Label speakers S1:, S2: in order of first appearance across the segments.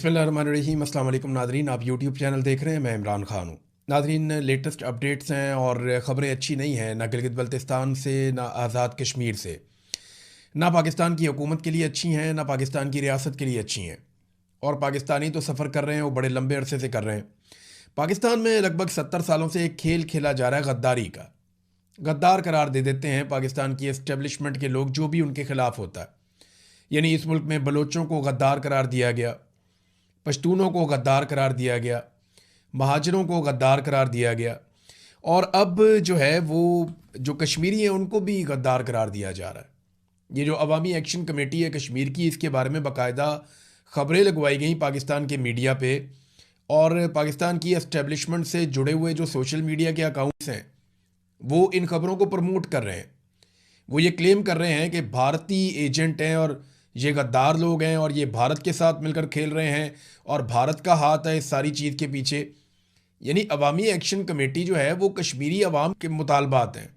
S1: बिस्मिल्लाहिर्रहमानिर्रहीम। अस्सलाम वालेकुम नादरीन, आप यूट्यूब चैनल देख रहे हैं। मैं इमरान खान हूँ। नादरीन, लेटेस्ट अपडेट्स हैं और ख़बरें अच्छी नहीं हैं, ना गिलगित बल्तिस्तान से, ना आज़ाद कश्मीर से। ना पाकिस्तान की हुकूमत के लिए अच्छी हैं, ना पाकिस्तान की रियासत के लिए अच्छी हैं। और पाकिस्तानी तो सफ़र कर रहे हैं, वो बड़े लंबे अरसे से कर रहे हैं। पाकिस्तान में लगभग 70 सालों से एक खेल खेला जा रहा है गद्दारी का। गद्दार करार दे देते हैं पाकिस्तान की एस्टेब्लिशमेंट के लोग जो भी उनके खिलाफ होता है। यानी इस मुल्क में बलोचों को गद्दार करार दिया गया, पश्तूनों को गद्दार करार दिया गया, महाजरों को गद्दार करार दिया गया, और अब जो है वो जो कश्मीरी हैं उनको भी गद्दार करार दिया जा रहा है। ये जो अवामी एक्शन कमेटी है कश्मीर की, इसके बारे में बाकायदा ख़बरें लगवाई गई पाकिस्तान के मीडिया पे, और पाकिस्तान की एस्टेब्लिशमेंट से जुड़े हुए जो सोशल मीडिया के अकाउंट्स हैं वो इन खबरों को प्रमोट कर रहे हैं। वो ये क्लेम कर रहे हैं कि भारतीय एजेंट हैं और ये गद्दार लोग हैं और ये भारत के साथ मिलकर खेल रहे हैं और भारत का हाथ है इस सारी चीज़ के पीछे। यानी अवामी एक्शन कमेटी जो है वो कश्मीरी अवाम के मुतालबात हैं,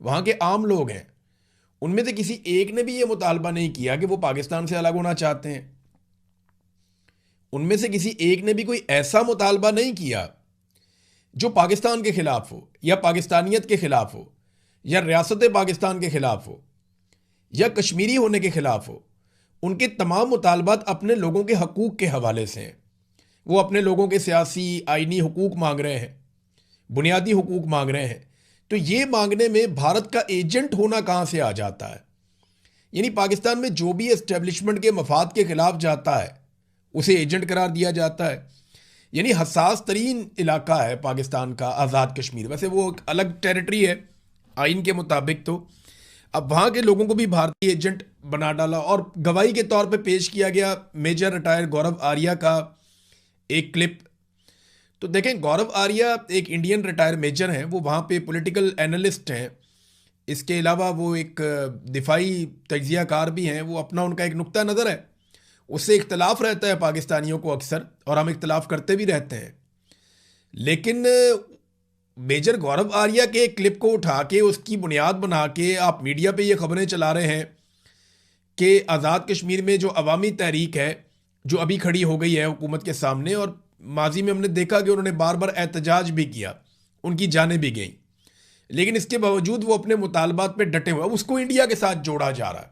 S1: वहाँ के आम लोग हैं। उनमें से किसी एक ने भी ये मुतालबा नहीं किया कि वो पाकिस्तान से अलग होना चाहते हैं। उनमें से किसी एक ने भी कोई ऐसा मुतालबा नहीं किया जो पाकिस्तान के खिलाफ हो, या पाकिस्तानियत के खिलाफ हो, या रियासत पाकिस्तान के खिलाफ हो, या कश्मीरी होने के खिलाफ हो। उनके तमाम मुतालबात अपने लोगों के हकूक़ के हवाले से हैं। वो अपने लोगों के सियासी आइनी हकूक़ मांग रहे हैं, बुनियादी हकूक़ मांग रहे हैं। तो ये मांगने में भारत का एजेंट होना कहाँ से आ जाता है? यानी पाकिस्तान में जो भी एस्टेब्लिशमेंट के मफाद के खिलाफ जाता है उसे एजेंट करार दिया जाता है। यानी हसास तरीन इलाका है पाकिस्तान का आज़ाद कश्मीर। वैसे वो एक अलग टेरिटरी है आइन के मुताबिक, तो अब वहाँ के लोगों को भी भारतीय एजेंट बना डाला। और गवाही के तौर पे पेश किया गया मेजर रिटायर गौरव आर्या का एक क्लिप। तो देखें, गौरव आर्या एक इंडियन रिटायर मेजर हैं, वो वहाँ पे पॉलिटिकल एनालिस्ट हैं। इसके अलावा वो एक दिफाई तज्जियाकार भी हैं। वो अपना उनका एक नुक्ता नज़र है, उससे इख्तलाफ रहता है पाकिस्तानियों को अक्सर, और हम इख्तलाफ करते भी रहते हैं। लेकिन मेजर गौरव आर्या के क्लिप को उठा के उसकी बुनियाद बना के आप मीडिया पे ये खबरें चला रहे हैं कि आज़ाद कश्मीर में जो अवामी तहरीक है जो अभी खड़ी हो गई है हुकूमत के सामने, और माजी में हमने देखा कि उन्होंने बार बार एहतजाज भी किया, उनकी जानें भी गई, लेकिन इसके बावजूद वो अपने मुतालबात पे डटे हुए, उसको इंडिया के साथ जोड़ा जा रहा है।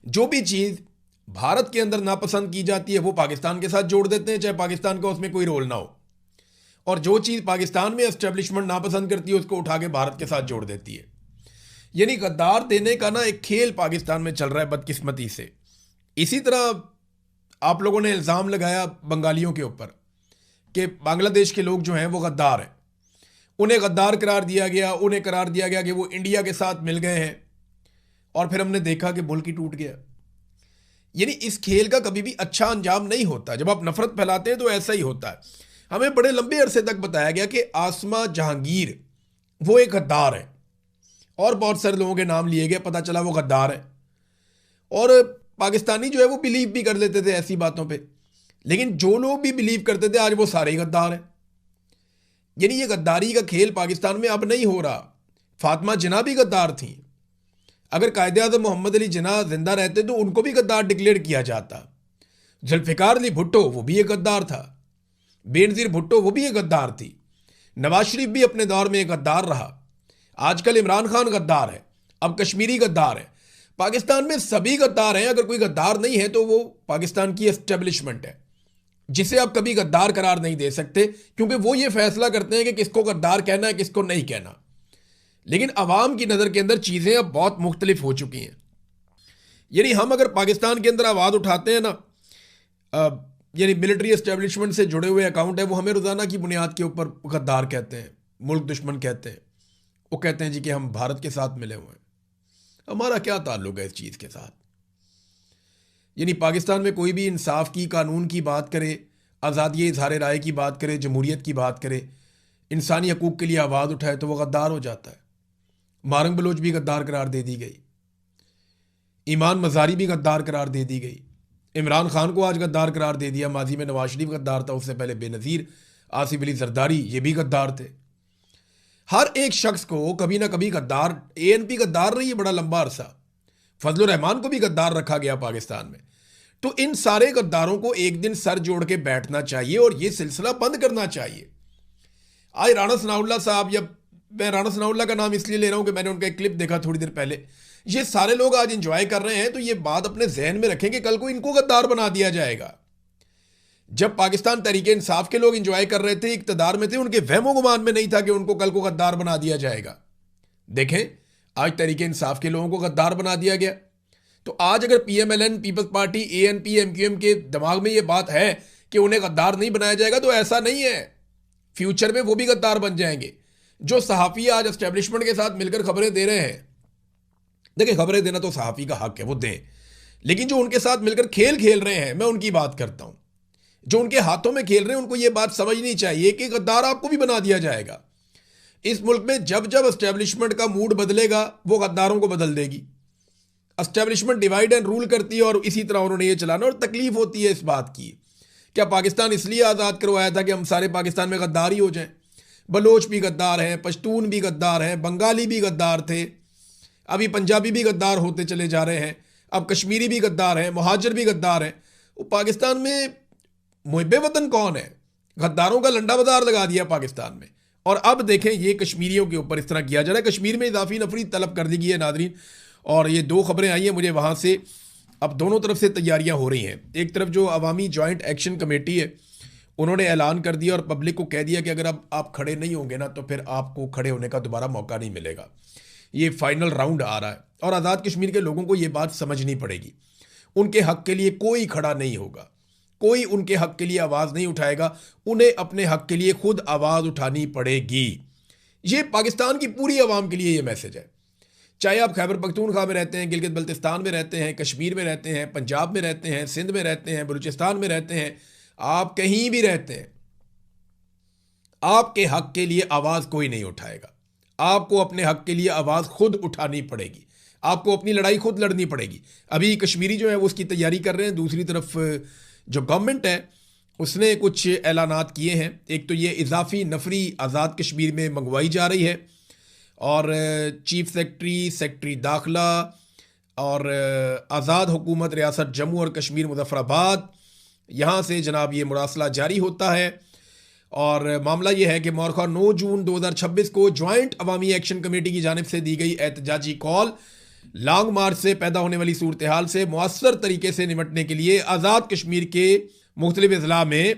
S1: जो भी चीज़ भारत के अंदर नापसंद की जाती है वो पाकिस्तान के साथ जोड़ देते हैं, चाहे पाकिस्तान का उसमें कोई रोल ना हो। और जो चीज़ पाकिस्तान में एस्टेब्लिशमेंट नापसंद करती है उसको उठा के भारत के साथ जोड़ देती है। यानी गद्दार देने का ना एक खेल पाकिस्तान में चल रहा है बदकिस्मती से। इसी तरह आप लोगों ने इल्ज़ाम लगाया बंगालियों के ऊपर कि बांग्लादेश के लोग जो हैं वो गद्दार हैं, उन्हें गद्दार करार दिया गया, उन्हें करार दिया गया कि वो इंडिया के साथ मिल गए हैं, और फिर हमने देखा कि मुल्क ही टूट गया। यानी इस खेल का कभी भी अच्छा अंजाम नहीं होता। जब आप नफरत फैलाते हैं तो ऐसा ही होता है। हमें बड़े लंबे अरसे तक बताया गया कि आसमा जहांगीर वो एक गद्दार है, और बहुत सारे लोगों के नाम लिए गए, पता चला वो गद्दार है। और पाकिस्तानी जो है वो बिलीव भी कर लेते थे ऐसी बातों पे, लेकिन जो लोग भी बिलीव करते थे आज वो सारे ही गद्दार हैं। यानी ये गद्दारी का खेल पाकिस्तान में अब नहीं हो रहा। फातिमा जिन्ना भी गद्दार थी। अगर कायदे आज़म मोहम्मद अली जिन्ना जिंदा रहते तो उनको भी गद्दार डिक्लेयर किया जाता। जुल्फ़िकार अली भुट्टो वो भी एक गद्दार था। बेनज़ीर भुट्टो वो भी एक गद्दार थी। नवाज शरीफ भी अपने दौर में एक गद्दार रहा। आजकल इमरान खान गद्दार है, अब कश्मीरी गद्दार है। पाकिस्तान में सभी गद्दार हैं। अगर कोई गद्दार नहीं है तो वो पाकिस्तान की एस्टेब्लिशमेंट है, जिसे आप कभी गद्दार करार नहीं दे सकते, क्योंकि वो ये फैसला करते हैं कि किसको गद्दार कहना है, किसको नहीं कहना। लेकिन अवाम की नज़र के अंदर चीज़ें अब बहुत मुख्तलिफ हो चुकी हैं। यानी हम अगर पाकिस्तान के अंदर आवाज़ उठाते हैं ना, यानी मिलिट्री एस्टेब्लिशमेंट से जुड़े हुए अकाउंट है, वो हमें रोज़ाना की बुनियाद के ऊपर गद्दार कहते हैं, मुल्क दुश्मन कहते हैं। वो कहते हैं जी कि हम भारत के साथ मिले हुए हैं। हमारा क्या ताल्लुक है इस चीज़ के साथ? यानी पाकिस्तान में कोई भी इंसाफ की, कानून की बात करे, आज़ादी इज़हार राय की बात करे, जमहूरियत की बात करे, इंसानी हकूक़ के लिए आवाज़ उठाए तो वो गद्दार हो जाता है। मारंग बलोच भी गद्दार करार दे दी गई, ईमान मज़ारी भी गद्दार करार दे दी गई, इमरान खान को आज गद्दार करार दे दिया। माजी में नवाज शरीफ गद्दार था, उससे पहले बेनज़ीर, आसिफ अली जरदारी, ये भी गद्दार थे। हर एक शख्स को कभी ना कभी गद्दार, एएनपी गद्दार रही है बड़ा लंबा अरसा। फजलुर रहमान को भी गद्दार रखा गया पाकिस्तान में। तो इन सारे गद्दारों को एक दिन सर जोड़ के बैठना चाहिए और ये सिलसिला बंद करना चाहिए। आज राणा सनाउल्लाह साहब, या मैं राणा सनाउल्लाह का नाम इसलिए ले रहा हूं कि मैंने उनका एक क्लिप देखा थोड़ी देर पहले, ये सारे लोग आज इंजॉय कर रहे हैं, तो ये बात अपने जहन में रखें कि कल को इनको गद्दार बना दिया जाएगा। जब पाकिस्तान तहरीक इंसाफ के लोग इंजॉय कर रहे थे, इक्तदार में थे, उनके वहमो गुमान में नहीं था कि उनको कल को गद्दार बना दिया जाएगा। देखें, आज तहरीक इंसाफ के लोगों को गद्दार बना दिया गया। तो आज अगर पीएमएलएन, पीपल्स पार्टी, एएनपी, एमक्यूएम के दिमाग में ये बात है कि उन्हें गद्दार नहीं बनाया जाएगा, तो ऐसा नहीं है। फ्यूचर में वो भी गद्दार बन जाएंगे। जो सहाफ़ी आज एस्टेब्लिशमेंट के साथ मिलकर खबरें दे रहे हैं, देखिए खबरें देना तो सहाफ़ी का हक है, वो दें, लेकिन जो उनके साथ मिलकर खेल खेल रहे हैं, मैं उनकी बात करता हूं। जो उनके हाथों में खेल रहे हैं, उनको ये बात समझनी चाहिए कि गद्दार आपको भी बना दिया जाएगा। इस मुल्क में जब जब एस्टेब्लिशमेंट का मूड बदलेगा, वो गद्दारों को बदल देगी। एस्टेब्लिशमेंट डिवाइड एंड रूल करती है और इसी तरह उन्होंने ये चलाना, और तकलीफ होती है इस बात की। क्या पाकिस्तान इसलिए आज़ाद करवाया था कि हम सारे पाकिस्तान में गद्दार ही हो जाएं? बलोच भी गद्दार हैं, पश्तून भी गद्दार हैं, बंगाली भी गद्दार थे, अभी पंजाबी भी गद्दार होते चले जा रहे हैं, अब कश्मीरी भी गद्दार हैं, मुहाजिर भी गद्दार हैं। वो पाकिस्तान में मुहिब्बे वतन कौन है? गद्दारों का लंडा बाजार लगा दिया पाकिस्तान में। और अब देखें, ये कश्मीरियों के ऊपर इस तरह किया जा रहा है। कश्मीर में इजाफी नफरी तलब कर दी गई है नादरीन, और ये 2 खबरें आई हैं मुझे वहाँ से। अब दोनों तरफ से तैयारियां हो रही हैं। एक तरफ जो अवामी जॉइंट एक्शन कमेटी है, उन्होंने ऐलान कर दिया और पब्लिक को कह दिया कि अगर अब आप खड़े नहीं होंगे ना, तो फिर आपको खड़े होने का दोबारा मौका नहीं मिलेगा। ये फाइनल राउंड आ रहा है और आज़ाद कश्मीर के लोगों को ये बात समझनी पड़ेगी। उनके हक के लिए कोई खड़ा नहीं होगा, कोई उनके हक के लिए आवाज़ नहीं उठाएगा। उन्हें अपने हक के लिए खुद आवाज़ उठानी पड़ेगी। ये पाकिस्तान की पूरी आवाम के लिए ये मैसेज है। चाहे आप खैबर पख्तूनख्वा में रहते हैं, गिलगित बल्तिस्तान में रहते हैं, कश्मीर में रहते हैं, पंजाब में रहते हैं, सिंध में रहते हैं, बलूचिस्तान में रहते हैं, आप कहीं भी रहते हैं, आपके हक के लिए आवाज़ कोई नहीं उठाएगा। आपको अपने हक के लिए आवाज़ खुद उठानी पड़ेगी। आपको अपनी लड़ाई खुद लड़नी पड़ेगी। अभी कश्मीरी जो है वो उसकी तैयारी कर रहे हैं। दूसरी तरफ जो गवर्नमेंट है उसने कुछ ऐलानात किए हैं। एक तो ये इजाफी नफरी आज़ाद कश्मीर में मंगवाई जा रही है, और चीफ सेक्रेटरी दाखिला और आज़ाद हुकूमत रियासत जम्मू और कश्मीर मुजफ्फराबाद, यहाँ से जनाब ये मुरासला जारी होता है। और मामला ये है कि मौरखा 9 जून 2026 को ज्वाइंट अवामी एक्शन कमेटी की जानिब से दी गई एहतजाजी कॉल लॉन्ग मार्च से पैदा होने वाली सूरत हाल से मुअस्सर तरीके से निपटने के लिए आज़ाद कश्मीर के मुख्तलिफ अजला में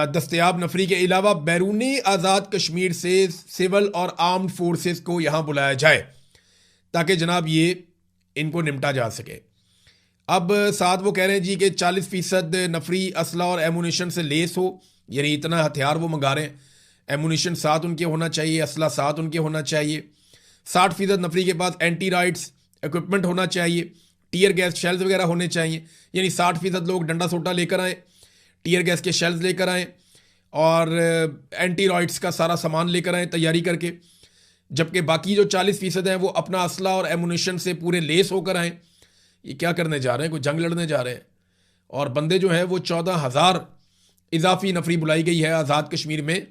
S1: दस्तयाब नफरी के अलावा बैरूनी आज़ाद कश्मीर से सिविल और आर्म्ड फोर्सेस को यहाँ बुलाया जाए, ताकि जनाब ये इनको निपटा जा सके। अब साथ वो कह रहे हैं जी कि 40% नफरी असला और एमुनिशन से लेस हो, यानी इतना हथियार वो मंगा रहे हैं, एमुनिशन साथ उनके होना चाहिए, असला साथ उनके होना चाहिए। 60% नफरी के पास एंटी राइट्स इक्विपमेंट होना चाहिए, टीयर गैस शेल्स वगैरह होने चाहिए, यानी 60% लोग डंडा सोटा लेकर आए, टीयर गैस के शेल्स लेकर आएँ और एंटी रॉइड्स का सारा सामान लेकर आएँ तैयारी करके, जबकि बाकी जो 40% हैं वो अपना असला और एमुनिशन से पूरे लेस होकर आएँ। ये क्या करने जा रहे हैं? कोई जंग लड़ने जा रहे हैं। और बंदे जो हैं वो 14,000 इजाफी नफरी बुलाई गई है आज़ाद कश्मीर में।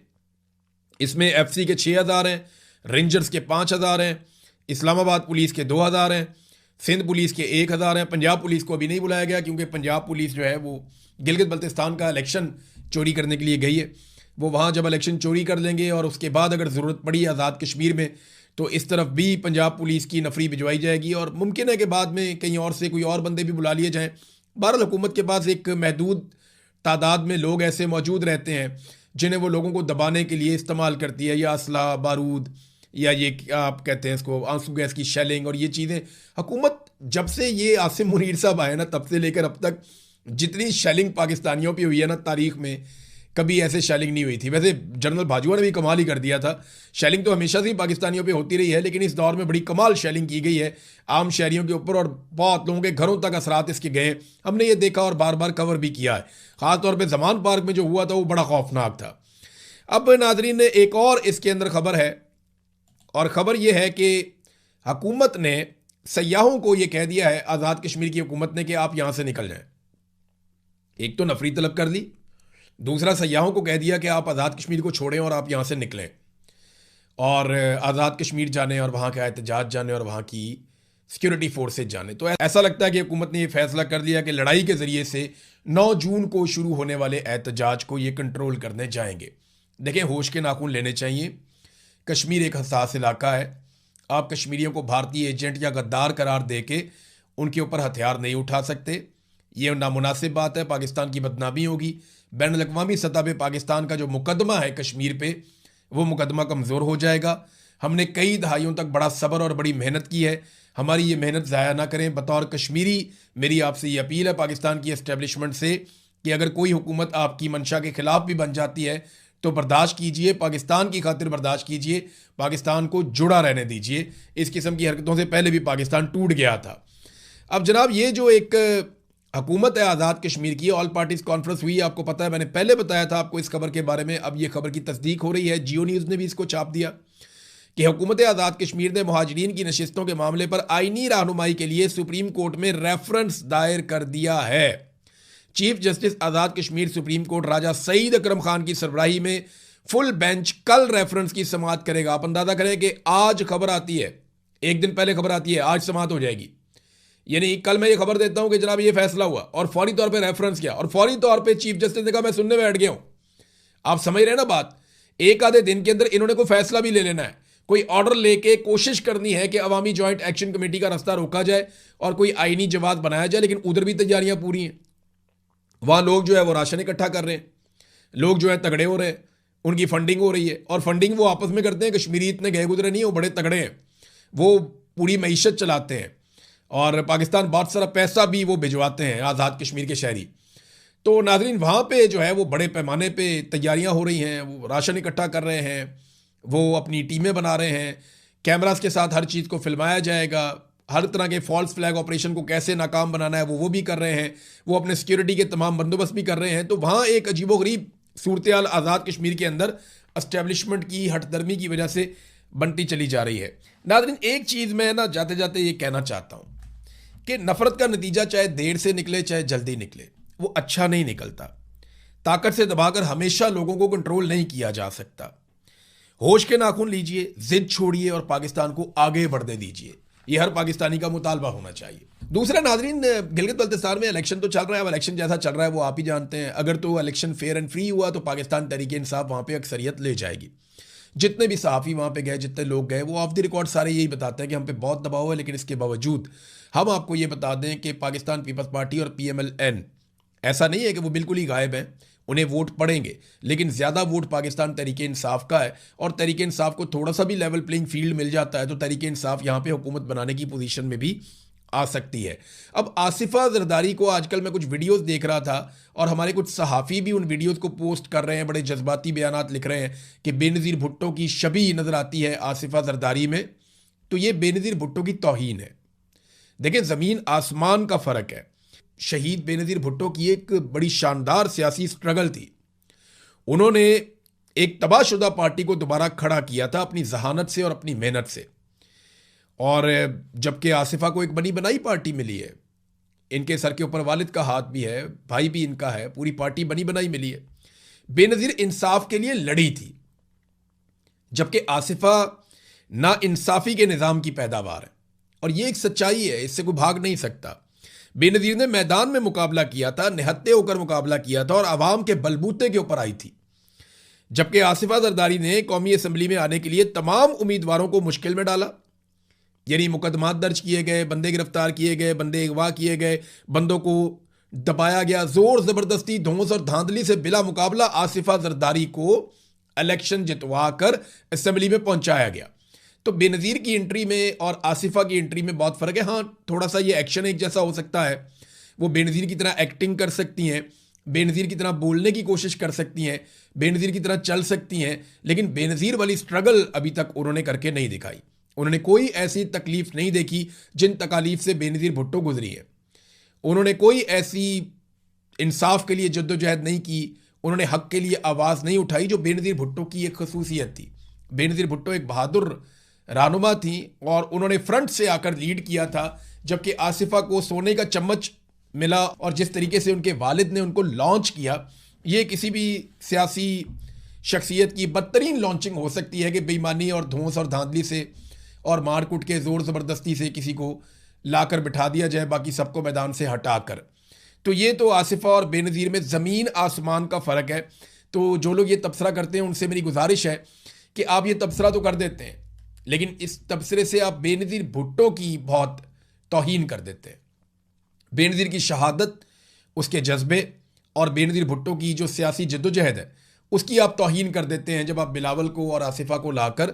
S1: इसमें FC के 6,000 हैं, रेंजर्स के 5,000 हैं, इस्लामाबाद पुलिस के 2,000 हैं, सिंध पुलिस के 1,000 हैं। पंजाब पुलिस को अभी नहीं बुलाया गया क्योंकि पंजाब पुलिस जो है वो गिलगित बल्तिस्तान का इलेक्शन चोरी करने के लिए गई है। वो वहाँ जब इलेक्शन चोरी कर लेंगे और उसके बाद अगर ज़रूरत पड़ी आज़ाद कश्मीर में, तो इस तरफ भी पंजाब पुलिस की नफरी भिजवाई जाएगी और मुमकिन है कि बाद में कहीं और से कोई और बंदे भी बुला लिए जाएँ। बहरहाल हुकूमत के पास एक महदूद तादाद में लोग ऐसे मौजूद रहते हैं जिन्हें वो लोगों को दबाने के लिए इस्तेमाल करती है, या असला, बारूद, या ये आप कहते हैं इसको आंसू गैस की शेलिंग और ये चीज़ें। हुकूमत जब से ये आसिम मुनीर साहब आए ना, तब से लेकर अब तक जितनी शेलिंग पाकिस्तानियों पे हुई है ना तारीख में, कभी ऐसे शेलिंग नहीं हुई थी। वैसे जनरल बाजवा ने भी कमाल ही कर दिया था। शेलिंग तो हमेशा से ही पाकिस्तानियों पे होती रही है, लेकिन इस दौर में बड़ी कमाल शेलिंग की गई है आम शहरियों के ऊपर, और बहुत लोगों के घरों तक असरात इसके गए। हमने ये देखा और बार बार कवर भी किया है। ख़ासतौर पर जमान पार्क में जो हुआ था वो बड़ा खौफनाक था। अब नाजरीन एक और इसके अंदर खबर है, और ख़बर यह है कि हुकूमत ने सयाहों को ये कह दिया है, आज़ाद कश्मीर की हुकूमत ने, कि आप यहाँ से निकल जाएं। एक तो नफरी तलब कर दी, दूसरा सयाहों को कह दिया कि आप आज़ाद कश्मीर को छोड़ें और आप यहाँ से निकलें और आज़ाद कश्मीर जाने और वहाँ का एहतजाज जाने और वहाँ की सिक्योरिटी फोर्सेज जाने। तो ऐसा लगता है कि हुकूमत ने यह फैसला कर लिया कि लड़ाई के जरिए से 9 जून को शुरू होने वाले एहतजाज को ये कंट्रोल करने जाएंगे। देखें, होश के नाखून लेने चाहिए। कश्मीर एक हसास इलाका है। आप कश्मीरियों को भारतीय एजेंट या गद्दार करार दे के उनके ऊपर हथियार नहीं उठा सकते। ये नामुनासिब बात है, पाकिस्तान की बदनामी होगी। बैन अल-अक़वामी सतह पे पाकिस्तान का जो मुकदमा है कश्मीर पे, वो मुकदमा कमज़ोर हो जाएगा। हमने कई दहाइयों तक बड़ा सब्र और बड़ी मेहनत की है, हमारी ये मेहनत ज़ाया ना करें। बतौर कश्मीरी मेरी आपसे ये अपील है पाकिस्तान की एस्टेब्लिशमेंट से कि अगर कोई हुकूमत आपकी मंशा के ख़िलाफ़ भी बन जाती है तो बर्दाश्त कीजिए, पाकिस्तान की खातिर बर्दाश्त कीजिए, पाकिस्तान को जुड़ा रहने दीजिए। इस किस्म की हरकतों से पहले भी पाकिस्तान टूट गया था। अब जनाब, ये जो एक हुकूमत है आज़ाद कश्मीर की, ऑल पार्टीज़ कॉन्फ्रेंस हुई, आपको पता है, मैंने पहले बताया था आपको इस खबर के बारे में। अब ये खबर की तस्दीक हो रही है, जियो न्यूज़ ने भी इसको छाप दिया कि हुकूमत आज़ाद कश्मीर ने मुहाजिरीन की नशिस्तों के मामले पर आईनी रहनुमाई के लिए सुप्रीम कोर्ट में रेफरेंस दायर कर दिया है। Chief justice Azad Kashmir supreme court राजा सईद अकरम खान की सरबराही में फुल बेंच कल रेफरेंस की समाअत करेगा। आप अंदाजा करें कि आज खबर आती है, एक दिन पहले खबर आती है, आज समाअत हो जाएगी। यानी कल मैं ये खबर देता हूं कि जनाब ये फैसला हुआ और फौरी तौर पे रेफरेंस किया और फौरी तौर पे चीफ जस्टिस ने कहा मैं सुनने में बैठ गया हूं। आप समझ रहे हैं ना बात? एक आधे दिन के अंदर इन्होंने कोई फैसला भी ले लेना है, कोई ऑर्डर लेके कोशिश करनी है कि अवामी जॉइंट एक्शन कमेटी का रास्ता रोका जाए और कोई आईनी जवाब बनाया जाए। लेकिन उधर भी तैयारियां पूरी हैं। वहां लोग जो है वो राशन इकट्ठा कर रहे हैं, लोग जो है तगड़े हो रहे हैं, उनकी फंडिंग हो रही है और फंडिंग वो आपस में करते हैं। कश्मीरी इतने गए गुजरे नहीं, वो बड़े तगड़े हैं, वो पूरी मईशत चलाते हैं और पाकिस्तान बहुत सारा पैसा भी वो भिजवाते हैं आज़ाद कश्मीर के शहरी। तो नाज़रीन, वहाँ पे जो है वो बड़े पैमाने पे तैयारियां हो रही हैं, वो राशन इकट्ठा कर रहे हैं, वो अपनी टीमें बना रहे हैं, कैमरास के साथ हर चीज़ को फिल्माया जाएगा, हर तरह के फॉल्स फ्लैग ऑपरेशन को कैसे नाकाम बनाना है वो भी कर रहे हैं, वो अपने सिक्योरिटी के तमाम बंदोबस्त भी कर रहे हैं। तो वहाँ एक अजीबोगरीब सूरत हाल आज़ाद कश्मीर के अंदर एस्टेब्लिशमेंट की हठधर्मी की वजह से बनती चली जा रही है। नाज़रीन, एक चीज़ मैं ना जाते जाते ये कहना चाहता हूँ कि नफरत का नतीजा चाहे देर से निकले चाहे जल्दी निकले, वो अच्छा नहीं निकलता। ताकत से दबाकर हमेशा लोगों को कंट्रोल नहीं किया जा सकता। होश के नाखून लीजिए, जिद छोड़िए और पाकिस्तान को आगे बढ़ने दीजिए। ये हर पाकिस्तानी का मुतालबा होना चाहिए। दूसरा नाज़रीन, गिलगित बल्तिस्तान में इलेक्शन तो चल रहा है। अब इलेक्शन जैसा चल रहा है वो आप ही जानते हैं। अगर तो इलेक्शन फेयर एंड फ्री हुआ तो पाकिस्तान तहरीक इंसाफ वहाँ पे अक्सरियत ले जाएगी। जितने भी सहाफ़ी वहाँ पे गए, जितने लोग गए, वो ऑफ द रिकॉर्ड सारे यही बताते हैं कि हम पे बहुत दबाव है, लेकिन इसके बावजूद हम आपको ये बता दें कि पाकिस्तान पीपल्स पार्टी और PMLN ऐसा नहीं है कि वो बिल्कुल ही गायब हैं, उन्हें वोट पड़ेंगे, लेकिन ज़्यादा वोट पाकिस्तान तहरीक इंसाफ का है। और तहरीक इंसाफ को थोड़ा सा भी लेवल प्लेइंग फील्ड मिल जाता है तो तहरीक इंसाफ यहाँ पे हुकूमत बनाने की पोजीशन में भी आ सकती है। अब आसिफा जरदारी को आजकल मैं कुछ वीडियोस देख रहा था और हमारे कुछ सहाफ़ी भी उन वीडियोस को पोस्ट कर रहे हैं, बड़े जज्बाती बयानात लिख रहे हैं कि बेनज़ीर भुट्टो की शबीह नज़र आती है आसिफा जरदारी में। तो ये बेनज़ीर भुट्टो की तौहीन है। देखें, ज़मीन आसमान का फ़र्क है। शहीद बेनज़ीर भुट्टो की एक बड़ी शानदार सियासी स्ट्रगल थी। उन्होंने एक तबाहशुदा पार्टी को दोबारा खड़ा किया था अपनी जहानत से और अपनी मेहनत से। और जबकि आसिफा को एक बनी बनाई पार्टी मिली है, इनके सर के ऊपर वालिद का हाथ भी है, भाई भी इनका है, पूरी पार्टी बनी बनाई मिली है। बेनज़ीर इंसाफ के लिए लड़ी थी, जबकि आसिफा ना इंसाफी के निज़ाम की पैदावार है। और ये एक सच्चाई है, इससे कोई भाग नहीं सकता। बेनज़ीर ने मैदान में मुकाबला किया था, निहत्ते होकर मुकाबला किया था और आवाम के बलबूते के ऊपर आई थी। जबकि आसिफा जरदारी ने कौमी असम्बली में आने के लिए तमाम उम्मीदवारों को मुश्किल में डाला। यानी मुकदमात दर्ज किए गए, बंदे गिरफ्तार किए गए, बंदे अगवा किए गए, बंदों को दबाया गया, जोर ज़बरदस्ती, धौंस और धांधली से बिला मुकाबला आसिफा जरदारी को इलेक्शन जितवा कर असम्बली में पहुंचाया गया। तो बेनज़ीर की एंट्री में और आसिफा की एंट्री में बहुत फ़र्क है। हाँ, थोड़ा सा ये एक्शन एक जैसा हो सकता है, वो बेनज़ीर की तरह एक्टिंग कर सकती हैं, बेनज़ीर की तरह बोलने की कोशिश कर सकती हैं, बेनज़ीर की तरह चल सकती हैं, लेकिन बेनज़ीर वाली स्ट्रगल अभी तक उन्होंने करके नहीं दिखाई। उन्होंने कोई ऐसी तकलीफ नहीं देखी जिन तकालीफ से बेनज़ीर भुट्टो गुजरी है। उन्होंने कोई ऐसी इंसाफ के लिए जद्दोजहद नहीं की, उन्होंने हक के लिए आवाज़ नहीं उठाई जो बेनज़ीर भुट्टो की एक खसूसियत थी। बेनज़ीर भुट्टो एक बहादुर रहनुमा थी और उन्होंने फ्रंट से आकर लीड किया था, जबकि आसिफा को सोने का चम्मच मिला। और जिस तरीके से उनके वालिद ने उनको लॉन्च किया, ये किसी भी सियासी शख्सियत की बदतरीन लॉन्चिंग हो सकती है कि बेईमानी और धौंस और धांधली से और मारकुट के ज़ोर ज़बरदस्ती से किसी को लाकर बिठा दिया जाए, बाकी सबको मैदान से हटाकर। तो ये तो आसिफा और बेनज़ीर में ज़मीन आसमान का फ़र्क है। तो जो लोग ये तबसरा करते हैं उनसे मेरी गुजारिश है कि आप ये तबसरा तो कर देते हैं, लेकिन इस तबसरे से आप बेनज़ीर भुट्टो की बहुत तौहीन कर देते हैं। बेनज़ीर की शहादत, उसके जज्बे और बेनज़ीर भुट्टो की जो सियासी जद्दोजहद है उसकी आप तौहीन कर देते हैं जब आप बिलावल को और आसिफा को लाकर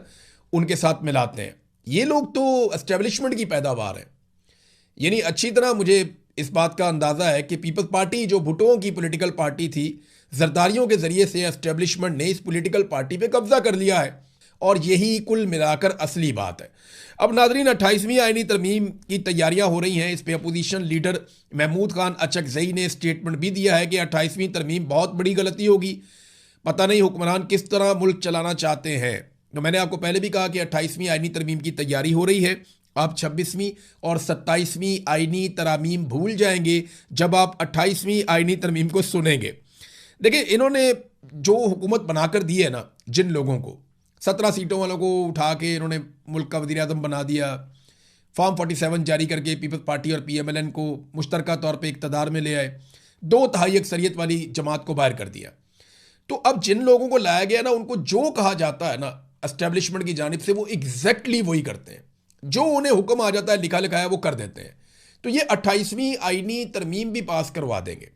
S1: उनके साथ मिलाते हैं। ये लोग तो एस्टेब्लिशमेंट की पैदावार है। यानी अच्छी तरह मुझे इस बात का अंदाज़ा है कि पीपल्स पार्टी जो भुट्टों की पॉलिटिकल पार्टी थी, जरदारियों के ज़रिए से एस्टेब्लिशमेंट ने इस पॉलिटिकल पार्टी पे कब्जा कर लिया है, और यही कुल मिलाकर असली बात है। अब नादरीन, 28वीं आईनी तरमीम की तैयारियां हो रही हैं। इस पे अपोजिशन लीडर महमूद खान अचकजई ने स्टेटमेंट भी दिया है कि 28वीं तरमीम बहुत बड़ी गलती होगी। पता नहीं हुक्मरान किस तरह मुल्क चलाना चाहते हैं। तो मैंने आपको पहले भी कहा कि 28वीं आईनी तरमीम की तैयारी हो रही है। आप 26वीं और 27वीं आईनी तरमीम भूल जाएंगे जब आप 28वीं आईनी तरमीम को सुनेंगे। देखिए, इन्होंने जो हुकूमत बनाकर दी है ना, जिन लोगों को 17 सीटों वालों को उठा के इन्होंने मुल्क का वज़ीर आज़म बना दिया, फॉर्म 47 जारी करके पीपल्स पार्टी और PMLN को मुश्तरका तौर पे इक़्तिदार में ले आए, 2/3 अक्सरियत वाली जमात को बाहर कर दिया। तो अब जिन लोगों को लाया गया ना, उनको जो कहा जाता है ना एस्टेब्लिशमेंट की जानिब से, वो एग्जैक्टली वही करते हैं। जो उन्हें हुक्म आ जाता है, लिखा लिखाया, वो कर देते हैं। तो ये 28वीं आईनी तरमीम भी पास करवा देंगे,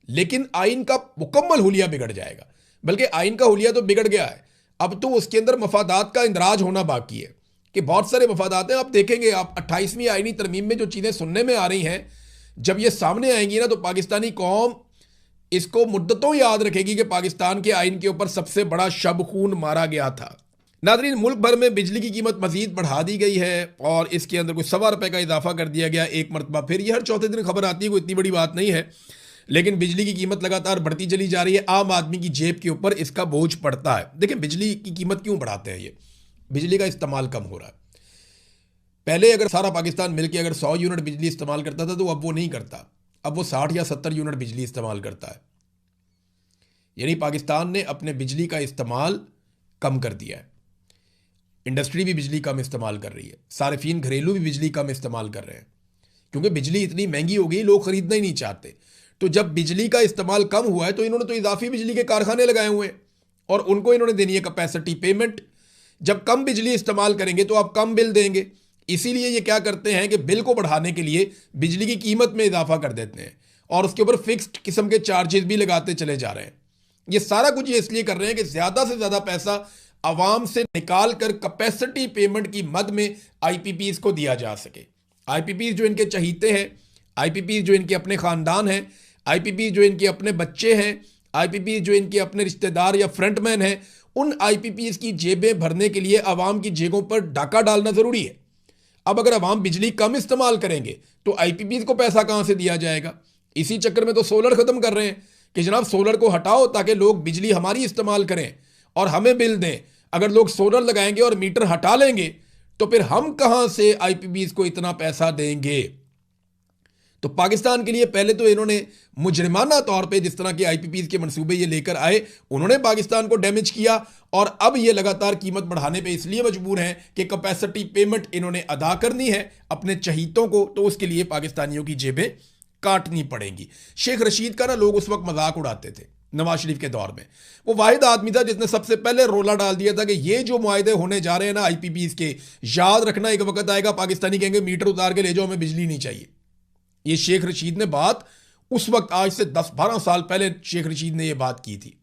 S1: लेकिन आइन का मुकम्मल हुलिया बिगड़ जाएगा। बल्कि आइन का हुलिया तो बिगड़ गया है, अब तो उसके अंदर मफादात का इंदराज होना बाकी है कि बहुत सारे मफादात हैं। आप देखेंगे, आप 28वीं आईनी तरमीम में जो चीज़ें सुनने में आ रही हैं, जब ये सामने आएंगी ना, तो पाकिस्तानी कौम इसको मुद्दतों याद रखेगी कि पाकिस्तान के आइन के ऊपर सबसे बड़ा शब खून मारा गया था। नाज़रीन, मुल्क भर में बिजली की कीमत मजीद बढ़ा दी गई है और इसके अंदर कुछ ₹1.25 का इजाफा कर दिया गया एक मरतबा फिर। यह हर चौथे दिन खबर आती है, कोई इतनी बड़ी बात नहीं है, लेकिन बिजली की कीमत लगातार बढ़ती चली जा रही है। आम आदमी की जेब के ऊपर इसका बोझ पड़ता है। देखिए, बिजली की कीमत क्यों बढ़ाते हैं ये? बिजली का इस्तेमाल कम हो रहा है। पहले अगर सारा पाकिस्तान मिलकर अगर 100 यूनिट बिजली इस्तेमाल करता था, तो अब वो नहीं करता। अब वो 60 या 70 यूनिट बिजली इस्तेमाल करता है। यानी पाकिस्तान ने अपने बिजली का इस्तेमाल कम कर दिया है। इंडस्ट्री भी बिजली कम इस्तेमाल कर रही है, सार्फिन घरेलू भी बिजली कम इस्तेमाल कर रहे हैं, क्योंकि बिजली इतनी महंगी हो गई, लोग खरीदना ही नहीं चाहते। तो जब बिजली का इस्तेमाल कम हुआ है, तो इन्होंने तो इजाफी बिजली के कारखाने लगाए हुए हैं और उनको इन्होंने देनी है कैपेसिटी पेमेंट। जब कम बिजली इस्तेमाल करेंगे तो आप कम बिल देंगे। इसीलिए ये क्या करते हैं कि बिल को बढ़ाने के लिए बिजली की कीमत में इजाफा कर देते हैं और उसके ऊपर फिक्स्ड किस्म के चार्जेस भी लगाते चले जा रहे हैं। ये सारा कुछ ये इसलिए कर रहे हैं कि ज़्यादा से ज़्यादा पैसा आवाम से निकाल कर कैपेसिटी पेमेंट की मद में IPPs को दिया जा सके। IPPs जो इनके चहीते हैं, IPPs जो इनके अपने ख़ानदान हैं, IPPs जो इनके अपने बच्चे हैं, IPPs जो इनके अपने रिश्तेदार या फ्रंटमैन हैं, उन IPPs की जेबें भरने के लिए आवाम की जेबों पर डाका डालना ज़रूरी है। अब अगर आवाम बिजली कम इस्तेमाल करेंगे तो IPPs को पैसा कहाँ से दिया जाएगा? इसी चक्कर में तो सोलर ख़त्म कर रहे हैं कि जनाब सोलर को हटाओ ताकि लोग बिजली हमारी इस्तेमाल करें और हमें बिल दें। अगर लोग सोलर लगाएंगे और मीटर हटा लेंगे तो फिर हम कहां से IPPs को इतना पैसा देंगे? तो पाकिस्तान के लिए पहले तो इन्होंने मुजरिमाना तौर पे जिस तरह के IPPs के मंसूबे ये लेकर आए, उन्होंने पाकिस्तान को डैमेज किया और अब ये लगातार कीमत बढ़ाने पे इसलिए मजबूर हैं कि कैपेसिटी पेमेंट इन्होंने अदा करनी है अपने चहीतों को, तो उसके लिए पाकिस्तानियों की जेबें काटनी पड़ेंगी। शेख रशीद का ना लोग उस वक्त मजाक उड़ाते थे नवाज शरीफ के दौर में। वो वाहिद आदमी था जिसने सबसे पहले रोला डाल दिया था कि ये जो मुआहदे होने जा रहे हैं ना IPPs के, याद रखना एक वक्त आएगा पाकिस्तानी कहेंगे मीटर उतार के ले जाओ, हमें बिजली नहीं चाहिए। ये शेख रशीद ने बात उस वक्त, आज से 10-12 साल पहले शेख रशीद ने ये बात की थी।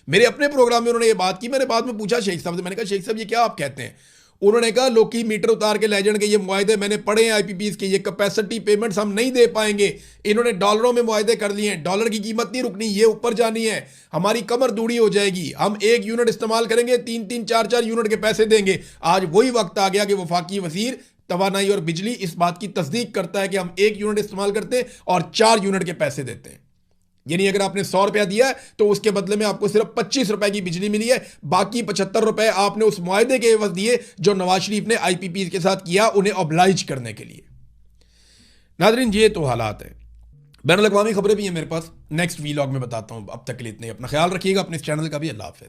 S1: मेरे अपने प्रोग्राम में उन्होंने ये बात की। मैंने बाद में पूछा शेख साहब से, मैंने कहा शेख साहब ये क्या आप कहते हैं? उन्होंने कहा लोग की मीटर उतार के ले जाने के ये मुआहदे मैंने पढ़े हैं IPPs के, ये कैपेसिटी पेमेंट्स हम नहीं दे पाएंगे। इन्होंने डॉलरों में मुआहदे कर लिए हैं, डॉलर की कीमत नहीं रुकनी, ये ऊपर जानी है, हमारी कमर दूड़ी हो जाएगी, हम 1 यूनिट इस्तेमाल करेंगे 3-3, 4-4 यूनिट के पैसे देंगे। आज वही वक्त आ गया कि वफाकी वजीर तवानाई और बिजली इस बात की तस्दीक करता है कि हम 1 यूनिट इस्तेमाल करते हैं और 4 यूनिट के पैसे देते हैं। यानी अगर आपने 100 रुपया दिया है तो उसके बदले में आपको सिर्फ 25 रुपए की बिजली मिली है, बाकी 75 रुपए आपने उस मुआहदे के एवज दिए जो नवाज शरीफ ने IPPs के साथ किया उन्हें ऑब्लाइज करने के लिए। नादरीन, ये तो हालात है। बैनुल अक़वामी खबरें भी हैं मेरे पास, नेक्स्ट वीलॉग में बताता हूं। अब तक के लिए इतने, अपना ख्याल रखिएगा, अपने इस चैनल का भी। अल्लाह हाफ़िज़।